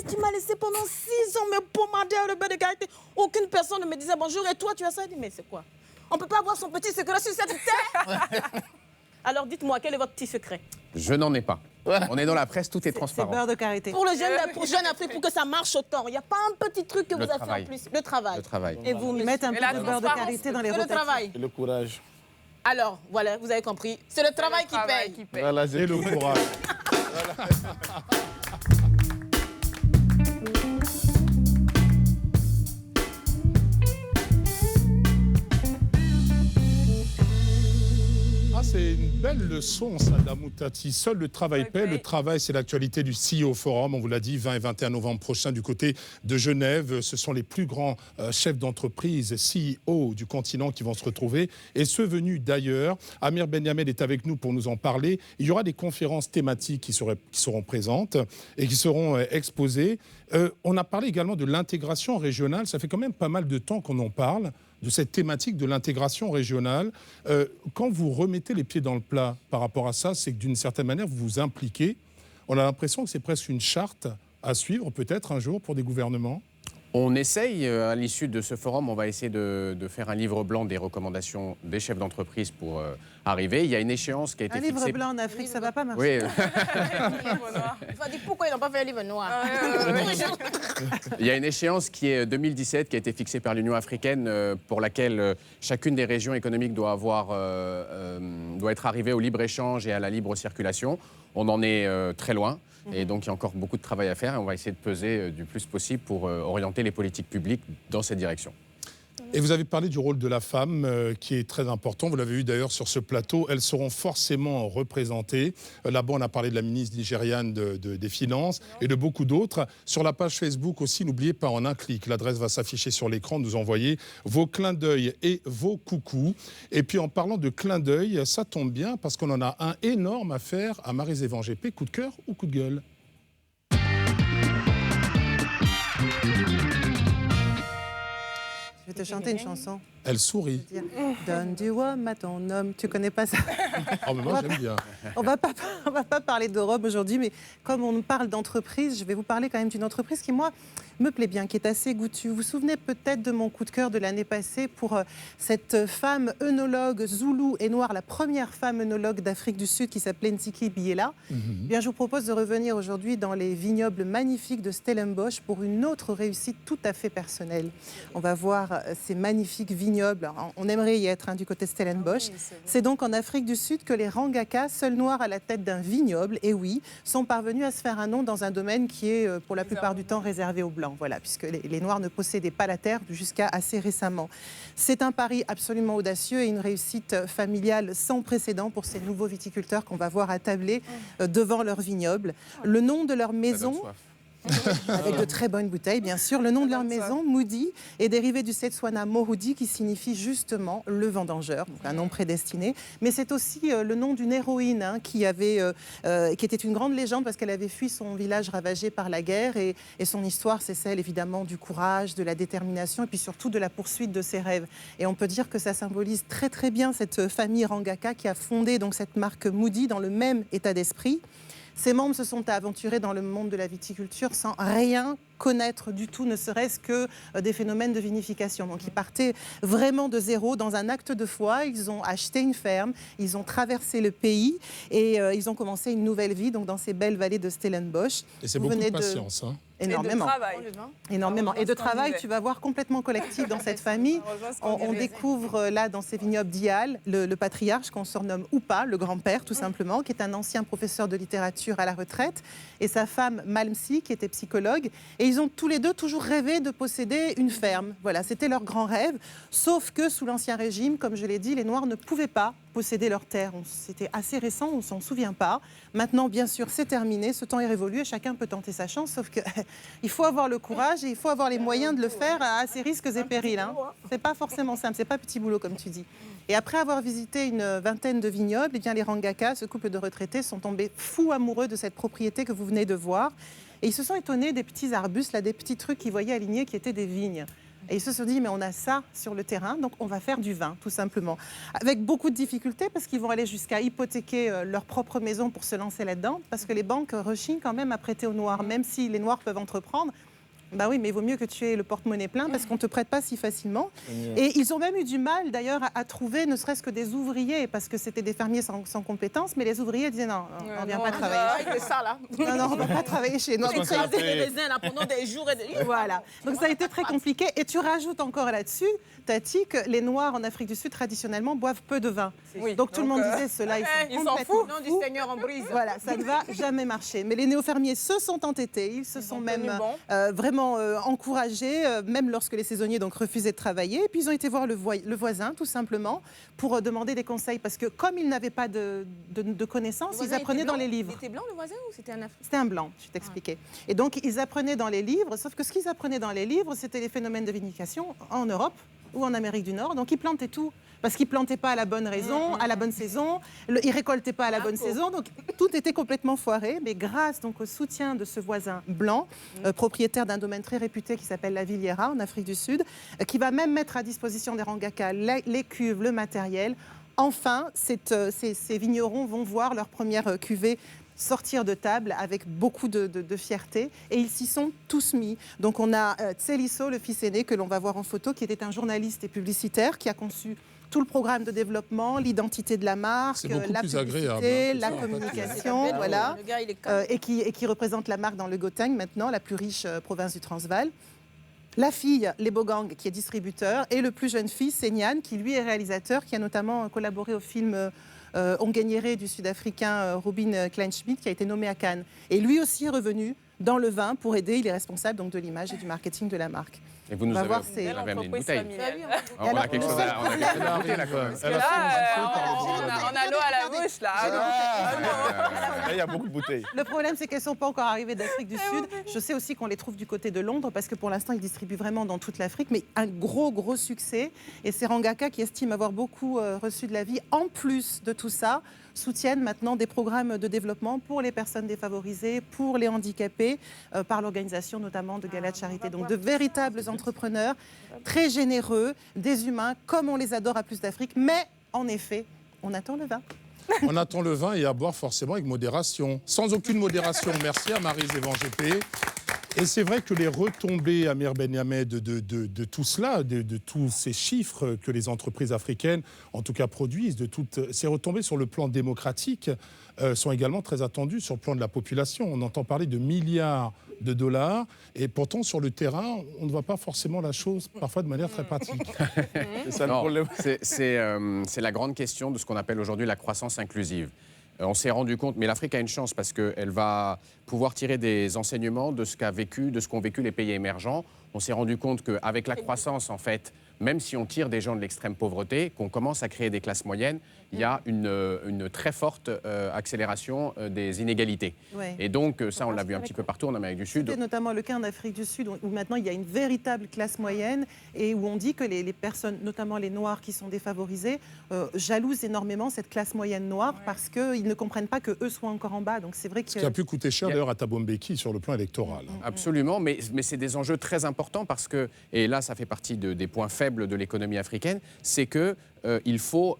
Tu m'as laissé pendant 6 ans me pommader le beurre de karité. Aucune personne ne me disait bonjour. Et toi, tu as ça? Je dis, mais c'est quoi? On ne peut pas avoir son petit secret sur cette terre. Alors dites-moi, quel est votre petit secret? Je n'en ai pas. On est dans la presse, tout est transparent. C'est beurre de karité. Pour le jeune Afrique, pour que ça marche autant, il n'y a pas un petit truc que vous avez fait en plus? Le travail. Le travail. Et vous, monsieur? Mettre un peu de beurre de karité dans les C'est le rotations. travail. Et le courage. Alors, voilà, vous avez compris. C'est le travail qui paye. Voilà, Et le courage. C'est une belle leçon, ça, d'Amoutati. Seul le travail paie. Le travail, c'est l'actualité du CEO Forum. On vous l'a dit, 20 et 21 novembre prochain, du côté de Genève. Ce sont les plus grands chefs d'entreprise, CEO du continent, qui vont se retrouver. Et ceux venus d'ailleurs. Amir Benyamed est avec nous pour nous en parler. Il y aura des conférences thématiques qui seront présentes et qui seront exposées. On a parlé également de l'intégration régionale. Ça fait quand même pas mal de temps qu'on en parle, de cette thématique de l'intégration régionale. Quand vous remettez les pieds dans le plat par rapport à ça, c'est que d'une certaine manière, vous vous impliquez. On a l'impression que c'est presque une charte à suivre, peut-être un jour, pour des gouvernements. On essaye, à l'issue de ce forum, on va essayer de faire un livre blanc des recommandations des chefs d'entreprise pour arriver. Il y a une échéance qui a été fixée. Un livre blanc en Afrique, ça ne va pas marcher. Oui. Il va dire pourquoi ils n'ont pas fait un livre noir. Il y a une échéance qui est 2017, qui a été fixée par l'Union africaine, pour laquelle chacune des régions économiques doit être arrivée au libre-échange et à la libre circulation. On en est très loin. Et donc, il y a encore beaucoup de travail à faire et on va essayer de peser du plus possible pour orienter les politiques publiques dans cette direction. Et vous avez parlé du rôle de la femme qui est très important. Vous l'avez vu d'ailleurs sur ce plateau. Elles seront forcément représentées. Là-bas, on a parlé de la ministre nigériane des Finances et de beaucoup d'autres. Sur la page Facebook aussi, n'oubliez pas, en un clic, l'adresse va s'afficher sur l'écran. Nous envoyer vos clins d'œil et vos coucous. Et puis en parlant de clins d'œil, ça tombe bien parce qu'on en a un énorme à faire à Marie-Zévan GP. Coup de cœur ou coup de gueule? Je vais te chanter une chanson. Elle sourit. Donne du rhum à ton homme. Tu connais pas ça? Oh, mais moi, j'aime bien. On va pas parler de rhum aujourd'hui, mais comme on parle d'entreprise, je vais vous parler quand même d'une entreprise qui, moi, me plaît bien, qui est assez goûtue. Vous vous souvenez peut-être de mon coup de cœur de l'année passée pour cette femme œnologue zoulou et noire, la première femme œnologue d'Afrique du Sud qui s'appelait Ntiki Biela. Bien, je vous propose de revenir aujourd'hui dans les vignobles magnifiques de Stellenbosch pour une autre réussite tout à fait personnelle. On va voir ces magnifiques vignobles. On aimerait y être du côté de Stellenbosch. C'est donc en Afrique du Sud que les Rangaka, seuls noirs à la tête d'un vignoble, et oui, sont parvenus à se faire un nom dans un domaine qui est pour la plupart du temps réservé aux Blancs. Voilà, puisque les Noirs ne possédaient pas la terre jusqu'à assez récemment. C'est un pari absolument audacieux et une réussite familiale sans précédent pour ces nouveaux viticulteurs qu'on va voir attabler devant leur vignoble. Le nom de leur maison... Avec de très bonnes bouteilles, bien sûr. Le nom de leur maison, Moody, est dérivé du Setswana Mohudi, qui signifie justement le vendangeur, donc un nom prédestiné. Mais c'est aussi le nom d'une héroïne qui était une grande légende parce qu'elle avait fui son village ravagé par la guerre. Et son histoire, c'est celle évidemment du courage, de la détermination et puis surtout de la poursuite de ses rêves. Et on peut dire que ça symbolise très très bien cette famille Rangaka qui a fondé donc cette marque Moody dans le même état d'esprit. Ces membres se sont aventurés dans le monde de la viticulture sans rien connaître du tout, ne serait-ce que des phénomènes de vinification. Donc ils partaient vraiment de zéro dans un acte de foi. Ils ont acheté une ferme, ils ont traversé le pays et ils ont commencé une nouvelle vie donc dans ces belles vallées de Stellenbosch. Et c'est beaucoup de patience, hein. Énormément. Énormément. Et de travail, tu vas voir, complètement collectif dans cette famille. On découvre là, dans ces vignobles d'Ial, le patriarche qu'on surnomme Oupa, le grand-père tout simplement, qui est un ancien professeur de littérature à la retraite, et sa femme Malmsi, qui était psychologue. Et ils ont tous les deux toujours rêvé de posséder une ferme. Voilà, c'était leur grand rêve. Sauf que sous l'Ancien Régime, comme je l'ai dit, les Noirs ne pouvaient pas posséder leurs terres. C'était assez récent, on ne s'en souvient pas. Maintenant, bien sûr, c'est terminé, ce temps est révolu et chacun peut tenter sa chance, sauf qu'il faut avoir le courage et il faut avoir les moyens de le faire à ses risques et périls. C'est pas forcément simple, c'est pas petit boulot comme tu dis. Et après avoir visité une vingtaine de vignobles, eh bien, les Rangaka, ce couple de retraités, sont tombés fous amoureux de cette propriété que vous venez de voir. Et ils se sont étonnés des petits arbustes, là, des petits trucs qu'ils voyaient alignés qui étaient des vignes. Et ils se sont dit, mais on a ça sur le terrain, donc on va faire du vin, tout simplement. Avec beaucoup de difficultés, parce qu'ils vont aller jusqu'à hypothéquer leur propre maison pour se lancer là-dedans, parce que les banques rechignent quand même à prêter aux Noirs, même si les Noirs peuvent entreprendre. Bah oui, mais il vaut mieux que tu aies le porte-monnaie plein parce qu'on ne te prête pas si facilement. Et ils ont même eu du mal, d'ailleurs, à trouver ne serait-ce que des ouvriers, parce que c'était des fermiers sans compétences, mais les ouvriers disaient non, on ne vient pas travailler. C'est ça, là. Non, on ne va pas travailler chez nous. Donc, ça a été des raisins là, pendant des jours et des jours. Voilà. Donc ça a été très compliqué. Et tu rajoutes encore là-dessus, Tati, que les Noirs en Afrique du Sud, traditionnellement, boivent peu de vin. Oui. Donc tout le monde disait cela, Ils s'en foutent. Nom du Seigneur en brise. Voilà, ça ne va jamais marcher. Mais les néo-fermiers se sont entêtés, ils se sont même vraiment encouragés, même lorsque les saisonniers donc, refusaient de travailler. Et puis ils ont été voir le voisin, tout simplement, pour demander des conseils. Parce que comme ils n'avaient pas de connaissances, ils apprenaient dans les livres. Il était blanc, le voisin, ou c'était un Africain? C'était un blanc, je t'expliquais. Et donc ils apprenaient dans les livres, sauf que ce qu'ils apprenaient dans les livres, c'était les phénomènes de vinification en Europe ou en Amérique du Nord. Donc ils plantaient tout. Parce qu'ils ne plantaient pas à la bonne raison, à la bonne saison, ils ne récoltaient pas à la bonne saison, donc tout était complètement foiré. Mais grâce donc, au soutien de ce voisin blanc, propriétaire d'un domaine très réputé qui s'appelle la Villiera en Afrique du Sud, qui va même mettre à disposition des Rangaka les cuves, le matériel. Enfin, ces vignerons vont voir leur première cuvée sortir de table avec beaucoup de fierté, et ils s'y sont tous mis. Donc on a Tseliso, le fils aîné, que l'on va voir en photo, qui était un journaliste et publicitaire, qui a conçu tout le programme de développement, l'identité de la marque, la publicité, la communication, voilà, et qui représente la marque dans le Gauteng maintenant, la plus riche province du Transvaal. La fille, Lebogang, qui est distributeur, et le plus jeune fils, Senyan, qui lui est réalisateur, qui a notamment collaboré au film Ongueniere du Sud-Africain Robin Kleinschmidt, qui a été nommé à Cannes. Et lui aussi est revenu dans le vin pour aider, il est responsable donc, de l'image et du marketing de la marque. Et vous nous avez amené une bouteille. On a quelque chose à goûter là quand même. On a l'eau à la bouche là. Il y a beaucoup de bouteilles. Le problème, c'est qu'elles ne sont pas encore arrivées d'Afrique du Sud. Je sais aussi qu'on les trouve du côté de Londres parce que pour l'instant, ils distribuent vraiment dans toute l'Afrique, mais un gros succès. Et c'est Rangaka qui estime avoir beaucoup reçu de la vie. En plus de tout ça, soutiennent maintenant des programmes de développement pour les personnes défavorisées, pour les handicapés, par l'organisation notamment de galas de charité. Donc de véritables entrepreneurs, très généreux, des humains, comme on les adore à Plus d'Afrique. Mais en effet, on attend le vin. On attend le vin et à boire forcément avec modération. Sans aucune modération. Merci à Maryse Evangépé. Et c'est vrai que les retombées, Amir Ben-Hamed, de tout cela, de tous ces chiffres que les entreprises africaines, en tout cas, produisent, de toutes ces retombées sur le plan démocratique, sont également très attendues sur le plan de la population. On entend parler de milliards de dollars, et pourtant, sur le terrain, on ne voit pas forcément la chose, parfois de manière très pratique. C'est ça le problème. C'est la grande question de ce qu'on appelle aujourd'hui la croissance inclusive. On s'est rendu compte, mais l'Afrique a une chance parce qu'elle va pouvoir tirer des enseignements de ce qu'ont vécu les pays émergents. On s'est rendu compte qu'avec la croissance, en fait, même si on tire des gens de l'extrême pauvreté, qu'on commence à créer des classes moyennes, il y a une très forte accélération des inégalités. Ouais. Et donc, ça, on l'a vu un petit peu partout en Amérique du Sud. C'était notamment le cas en Afrique du Sud, où maintenant il y a une véritable classe moyenne et où on dit que les personnes, notamment les Noirs qui sont défavorisés, jalousent énormément cette classe moyenne noire parce qu'ils ne comprennent pas qu'eux soient encore en bas. Donc c'est vrai que... Ce qui a pu coûter cher d'ailleurs à Thabo Mbeki sur le plan électoral. Absolument, mais c'est des enjeux très importants parce que, et là ça fait partie des points faibles de l'économie africaine, c'est que il faut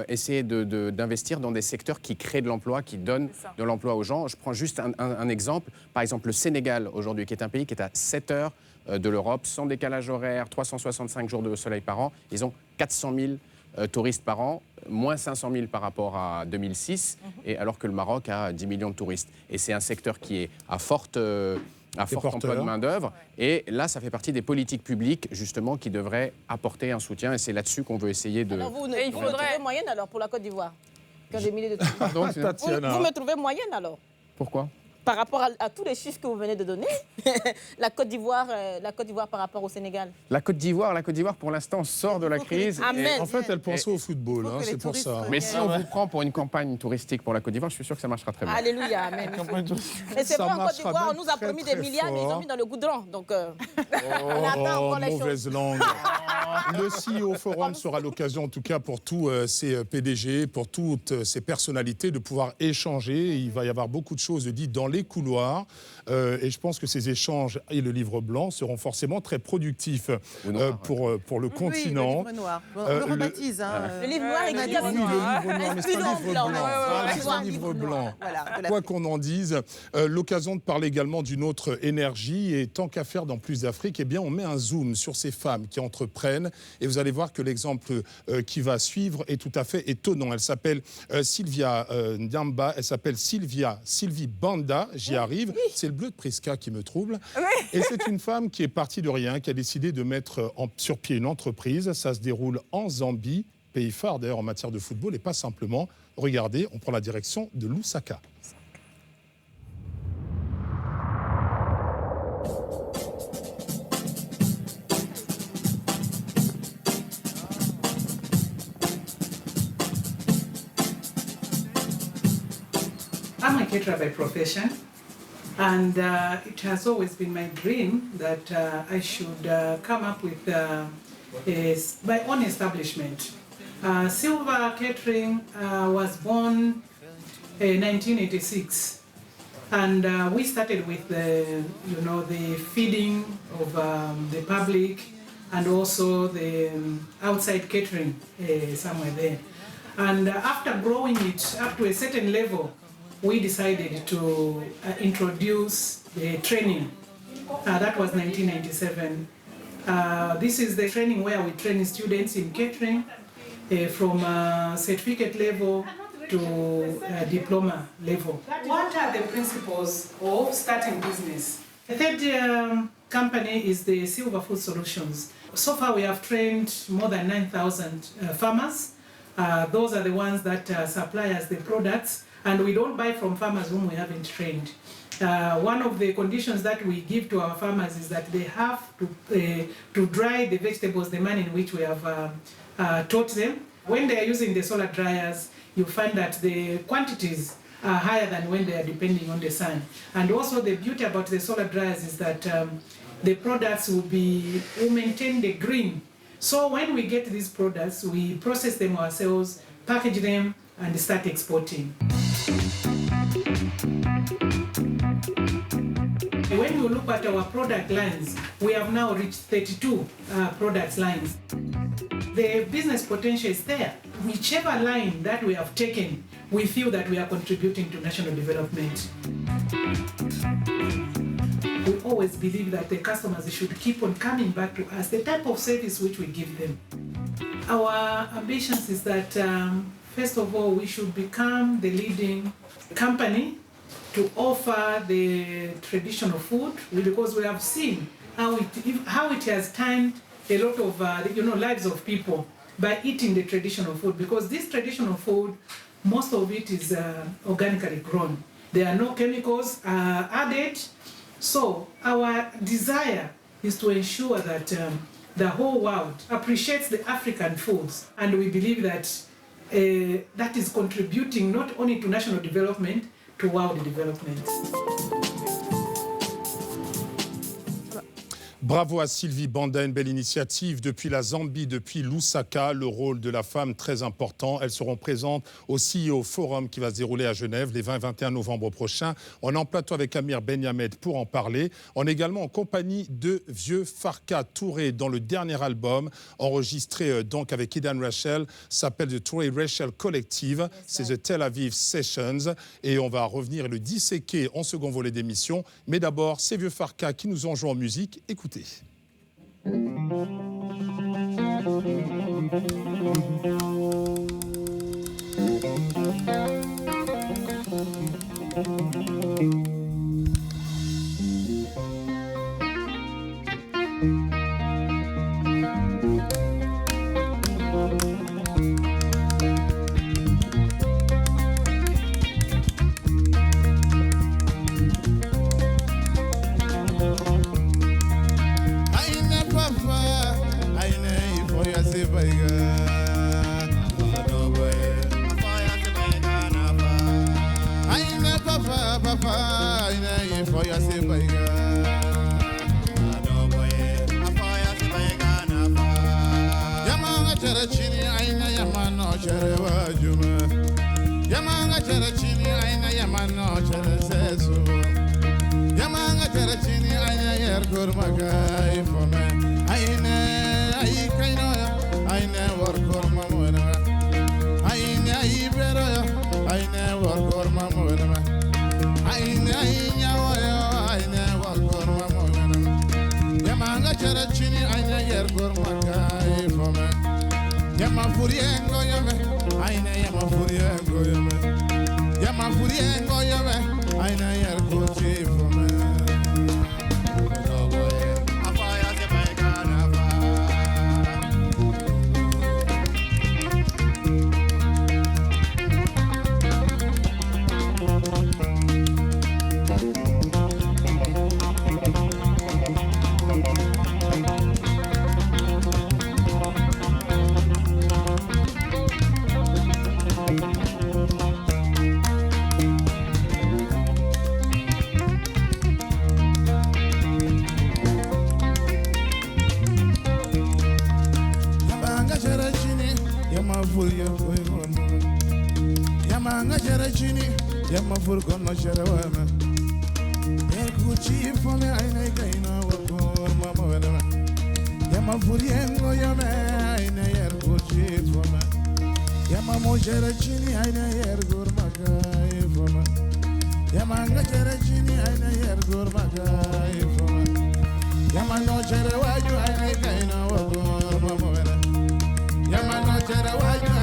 essayer d'investir dans des secteurs qui créent de l'emploi, qui donnent de l'emploi aux gens. Je prends juste un exemple. Par exemple, le Sénégal, aujourd'hui, qui est un pays qui est à 7 heures de l'Europe, sans décalage horaire, 365 jours de soleil par an. Ils ont 400 000 touristes par an, moins 500 000 par rapport à 2006, et alors que le Maroc a 10 millions de touristes. Et c'est un secteur qui est à fort emploi de main-d'œuvre. Et là, ça fait partie des politiques publiques, justement, qui devraient apporter un soutien. Et c'est là-dessus qu'on veut essayer de... Alors vous me trouvez moyenne, alors, pour la Côte d'Ivoire, qui a des milliers de touristes. Pardon, vous me trouvez moyenne, alors? Pourquoi? Par rapport à tous les chiffres que vous venez de donner, la Côte d'Ivoire par rapport au Sénégal. La Côte d'Ivoire, pour l'instant, sort de la crise. Amen. En fait, elle pensait au football, c'est pour ça. Mais si on vous prend pour une campagne touristique pour la Côte d'Ivoire, je suis sûr que ça marchera très bien. Alléluia, amen. Et c'est vrai, en Côte d'Ivoire, on nous a promis des milliards, mais ils ont mis dans le goudron. Donc, on attend encore les choses. Mauvaise langue. Le CEO Forum sera l'occasion, en tout cas, pour tous ces PDG, pour toutes ces personnalités, de pouvoir échanger. Il va y avoir beaucoup de choses dites dans les couloirs. Et je pense que ces échanges et le livre blanc seront forcément très productifs pour le continent. Le livre noir. On le rebaptise. Le livre noir écrit avec le livre noir, mais c'est un livre blanc. Ouais, C'est un livre blanc. Voilà, Quoi qu'on en dise, l'occasion de parler également d'une autre énergie. Et tant qu'à faire dans Plus d'Afrique, eh bien, on met un zoom sur ces femmes qui entreprennent. Et vous allez voir que l'exemple qui va suivre est tout à fait étonnant. Elle s'appelle Sylvia Nyamba. Elle s'appelle Sylvie Banda. J'y arrive. C'est le bleu de Prisca qui me trouble. Et c'est une femme qui est partie de rien, qui a décidé de mettre sur pied une entreprise. Ça se déroule en Zambie, pays phare d'ailleurs en matière de football, et pas simplement. Regardez, on prend la direction de Lusaka. I'm a caterer by profession, and it has always been my dream that I should come up with my own establishment. Silver Catering was born in 1986, and we started with the feeding of the public and also the outside catering somewhere there. And after growing it up to a certain level, we decided to introduce the training. That was 1997. This is the training where we train students in catering from certificate level to diploma level. What are the principles of starting business? The third company is the Silver Food Solutions. So far we have trained more than 9,000 farmers. Those are the ones that supply us the products, and we don't buy from farmers whom we haven't trained. One of the conditions that we give to our farmers is that they have to dry the vegetables the manner in which we have taught them. When they are using the solar dryers, you find that the quantities are higher than when they are depending on the sun. And also the beauty about the solar dryers is that the products will maintain the green. So when we get these products, we process them ourselves, package them, and start exporting. When you look at our product lines, we have now reached 32 product lines. The business potential is there. Whichever line that we have taken, we feel that we are contributing to national development. We always believe that the customers should keep on coming back to us, the type of service which we give them. Our ambitions is that, first of all, we should become the leading company to offer the traditional food, because we have seen how it has turned a lot of lives of people by eating the traditional food, because this traditional food, most of it is organically grown. There are no chemicals added. So our desire is to ensure that the whole world appreciates the African foods, and we believe that that is contributing not only to national development, to world development. Bravo à Sylvie Banda, une belle initiative. Depuis la Zambie, depuis Lusaka, le rôle de la femme très important. Elles seront présentes au CEO Forum qui va se dérouler à Genève les 20 et 21 novembre prochains. On est en plateau avec Amir Benyamed pour en parler. On est également en compagnie de Vieux Farka Touré dans le dernier album enregistré donc avec Idan Rachel, s'appelle The Touré Rachel Collective. C'est The Tel Aviv Sessions et on va revenir et le disséquer en second volet d'émission. Mais d'abord, c'est Vieux Farka qui nous enjoue en musique. Écoutez. Yamanga chere chini aina yamano chere sesu gurmagai fome aine ai kaino aine war gurma moena aine ai bero aine war gurma moena aine ai nyawa aine war gurma moena yamanga charachini aine yer gurmagai fome yama furiengo yame aine yama furiengo yame yama furiengo yame aine yer gurchi fome Yamanga jarachini yama furkono sharawama Erkuchi fome aina kaina wakor mama wena Yama furiengo yame aina erkuchi fome Yama mo jarachini aina ergur magai fome Yamanga jarachini aina ergur magai fome Yama no jarawaju aina kaina wakor mama wena Yama no jarawaju